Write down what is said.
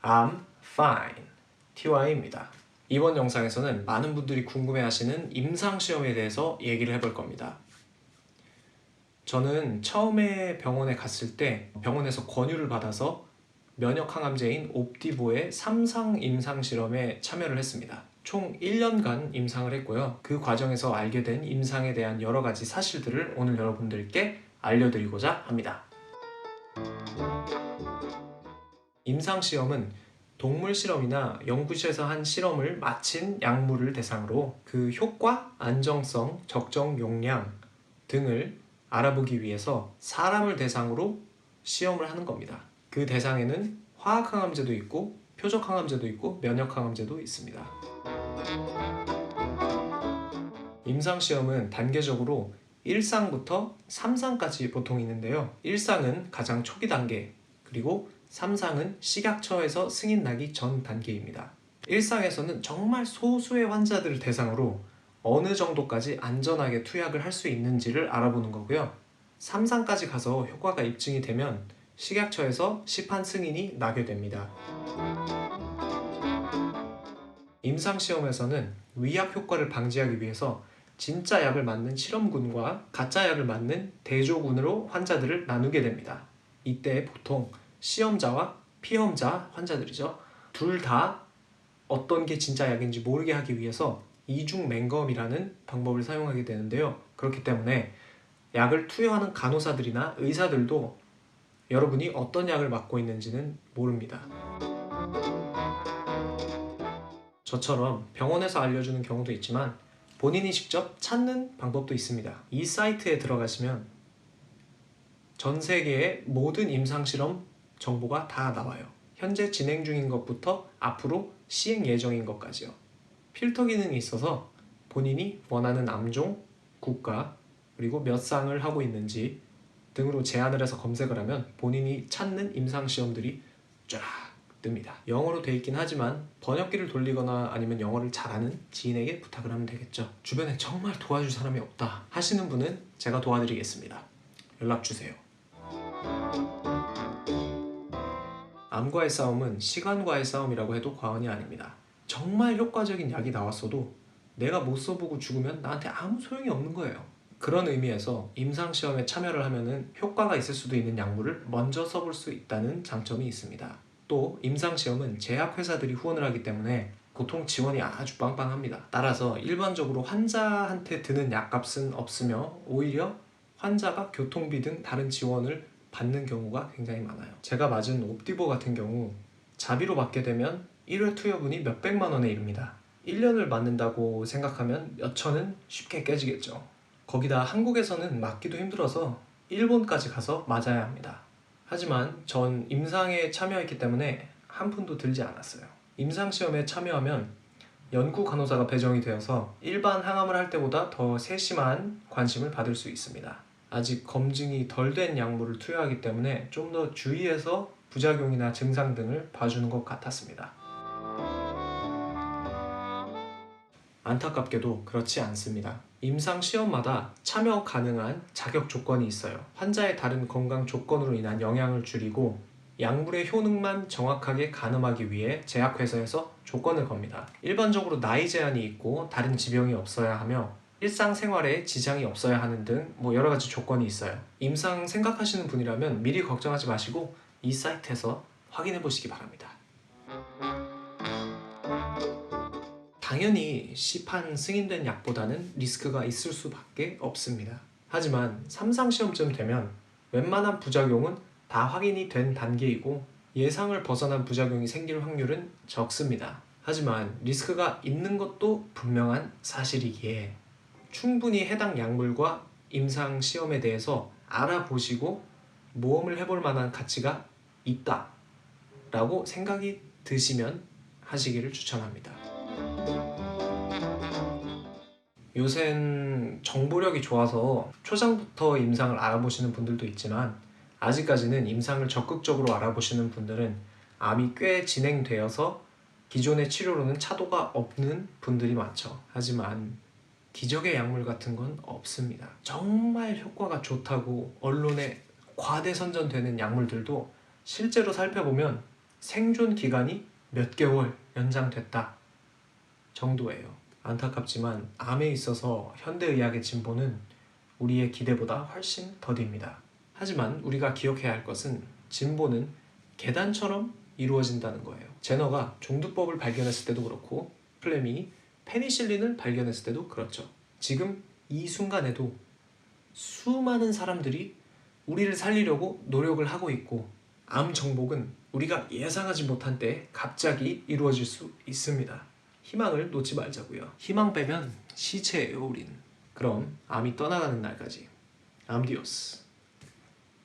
I'm fine. TY입니다. 이번 영상에서는 많은 분들이 궁금해하시는 임상시험에 대해서 얘기를 해볼 겁니다. 저는 처음에 병원에 갔을 때 병원에서 권유를 받아서 면역항암제인 옵디보의 3상 임상실험에 참여를 했습니다. 총 1년간 임상을 했고요. 그 과정에서 알게 된 임상에 대한 여러 가지 사실들을 오늘 여러분들께 알려드리고자 합니다. 임상시험은 동물 실험이나 연구실에서 한 실험을 마친 약물을 대상으로 그 효과, 안정성, 적정 용량 등을 알아보기 위해서 사람을 대상으로 시험을 하는 겁니다. 그 대상에는 화학항암제도 있고 표적항암제도 있고 면역항암제도 있습니다. 임상시험은 단계적으로 1상부터 3상까지 보통 있는데요. 1상은 가장 초기 단계, 그리고 3상은 식약처에서 승인 나기 전 단계입니다. 1상에서는 정말 소수의 환자들을 대상으로 어느 정도까지 안전하게 투약을 할 수 있는지를 알아보는 거고요. 3상까지 가서 효과가 입증이 되면 식약처에서 시판 승인이 나게 됩니다. 임상시험에서는 위약 효과를 방지하기 위해서 진짜 약을 맞는 실험군과 가짜 약을 맞는 대조군으로 환자들을 나누게 됩니다. 이때 보통 시험자와 피험자 환자들이죠. 둘 다 어떤 게 진짜 약인지 모르게 하기 위해서 이중맹검이라는 방법을 사용하게 되는데요. 그렇기 때문에 약을 투여하는 간호사들이나 의사들도 여러분이 어떤 약을 맞고 있는지는 모릅니다. 저처럼 병원에서 알려주는 경우도 있지만 본인이 직접 찾는 방법도 있습니다. 이 사이트에 들어가시면 전 세계의 모든 임상실험 정보가 다 나와요. 현재 진행 중인 것부터 앞으로 시행 예정인 것까지요. 필터 기능이 있어서 본인이 원하는 암종, 국가, 그리고 몇 상을 하고 있는지 등으로 제한을 해서 검색을 하면 본인이 찾는 임상시험들이 쫙 뜹니다. 영어로 돼 있긴 하지만 번역기를 돌리거나 아니면 영어를 잘하는 지인에게 부탁을 하면 되겠죠. 주변에 정말 도와줄 사람이 없다 하시는 분은 제가 도와드리겠습니다. 연락주세요. 암과의 싸움은 시간과의 싸움이라고 해도 과언이 아닙니다. 정말 효과적인 약이 나왔어도 내가 못 써보고 죽으면 나한테 아무 소용이 없는 거예요. 그런 의미에서 임상시험에 참여를 하면 효과가 있을 수도 있는 약물을 먼저 써볼 수 있다는 장점이 있습니다. 또 임상시험은 제약회사들이 후원을 하기 때문에 보통 지원이 아주 빵빵합니다. 따라서 일반적으로 환자한테 드는 약값은 없으며 오히려 환자가 교통비 등 다른 지원을 받는 경우가 굉장히 많아요. 제가 맞은 옵디보 같은 경우 자비로 받게 되면 1회 투여분이 몇백만 원에 이릅니다. 1년을 맞는다고 생각하면 몇 천은 쉽게 깨지겠죠. 거기다 한국에서는 맞기도 힘들어서 일본까지 가서 맞아야 합니다. 하지만 전 임상에 참여했기 때문에 한 푼도 들지 않았어요. 임상시험에 참여하면 연구 간호사가 배정이 되어서 일반 항암을 할 때보다 더 세심한 관심을 받을 수 있습니다. 아직 검증이 덜 된 약물을 투여하기 때문에 좀 더 주의해서 부작용이나 증상 등을 봐주는 것 같았습니다. 안타깝게도 그렇지 않습니다. 임상 시험마다 참여 가능한 자격 조건이 있어요. 환자의 다른 건강 조건으로 인한 영향을 줄이고 약물의 효능만 정확하게 가늠하기 위해 제약회사에서 조건을 겁니다. 일반적으로 나이 제한이 있고 다른 지병이 없어야 하며 일상생활에 지장이 없어야 하는 등 여러 가지 조건이 있어요. 임상 생각하시는 분이라면 미리 걱정하지 마시고 이 사이트에서 확인해 보시기 바랍니다. 당연히 시판 승인된 약보다는 리스크가 있을 수밖에 없습니다. 하지만 3상 시험쯤 되면 웬만한 부작용은 다 확인이 된 단계이고 예상을 벗어난 부작용이 생길 확률은 적습니다. 하지만 리스크가 있는 것도 분명한 사실이기에 충분히 해당 약물과 임상 시험에 대해서 알아보시고 모험을 해볼 만한 가치가 있다 라고 생각이 드시면 하시기를 추천합니다. 요샌 정보력이 좋아서 초장부터 임상을 알아보시는 분들도 있지만 아직까지는 임상을 적극적으로 알아보시는 분들은 암이 꽤 진행되어서 기존의 치료로는 차도가 없는 분들이 많죠. 하지만 기적의 약물 같은 건 없습니다. 정말 효과가 좋다고 언론에 과대 선전되는 약물들도 실제로 살펴보면 생존 기간이 몇 개월 연장됐다 정도예요. 안타깝지만 암에 있어서 현대의학의 진보는 우리의 기대보다 훨씬 더딥니다. 하지만 우리가 기억해야 할 것은 진보는 계단처럼 이루어진다는 거예요. 제너가 종두법을 발견했을 때도 그렇고 플레밍이 페니실린을 발견했을 때도 그렇죠. 지금 이 순간에도 수많은 사람들이 우리를 살리려고 노력을 하고 있고 암 정복은 우리가 예상하지 못한 때에 갑자기 이루어질 수 있습니다. 희망을 놓지 말자고요. 희망 빼면 시체예요, 우린. 그럼 암이 떠나가는 날까지 암디오스.